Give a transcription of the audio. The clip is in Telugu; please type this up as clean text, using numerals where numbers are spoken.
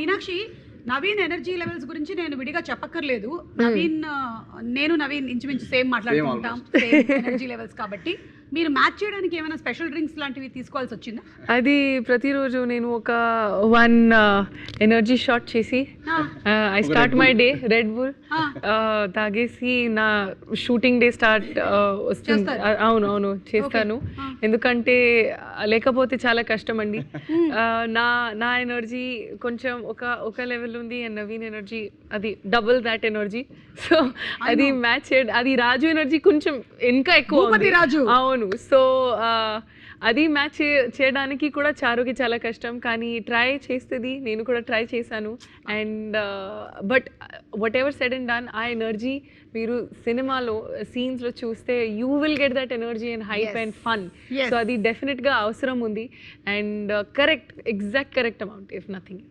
మీనాక్షి, నవీన్ ఎనర్జీ లెవెల్స్ గురించి నేను విడిగా చెప్పక్కర్లేదు. నవీన్ నవీన్ ఇంచుమించు సేమ్ మాట్లాడుకుంటాం, సేమ్ ఎనర్జీ లెవెల్స్. కాబట్టి మీరు మ్యాచ్ చేయడానికి ఏమైనా స్పెషల్ డ్రింక్స్ లాంటివి తీసుకోవాల్సి వచ్చిందా? అది ప్రతిరోజు నేను ఒక 1 ఎనర్జీ షాట్ చేసి I start my day red bull తాగేసి నా షూటింగ్ డే స్టార్ట్ వస్తుంది. అవును చేస్తాను, ఎందుకంటే లేకపోతే చాలా కష్టం అండి. నా ఎనర్జీ కొంచెం ఒక లెవెల్ ఉంది, అండ్ నవీన్ ఎనర్జీ అది డబుల్ దాట్ ఎనర్జీ. సో అది మ్యాచ్ అది రాజు ఎనర్జీ కొంచెం ఇంకా ఎక్కువ రాజు. అవును, సో అది మ్యాచ్ చేయడానికి కూడా చారుకి చాలా కష్టం, కానీ ట్రై చేస్తుంది. నేను కూడా ట్రై చేశాను. And but what ever said and done, ఆ ఎనర్జీ మీరు సినిమాలో సీన్స్లో చూస్తే you will get that energy and hype and fun. So అది డెఫినెట్గా అవసరం ఉంది. And exact correct amount, if nothing.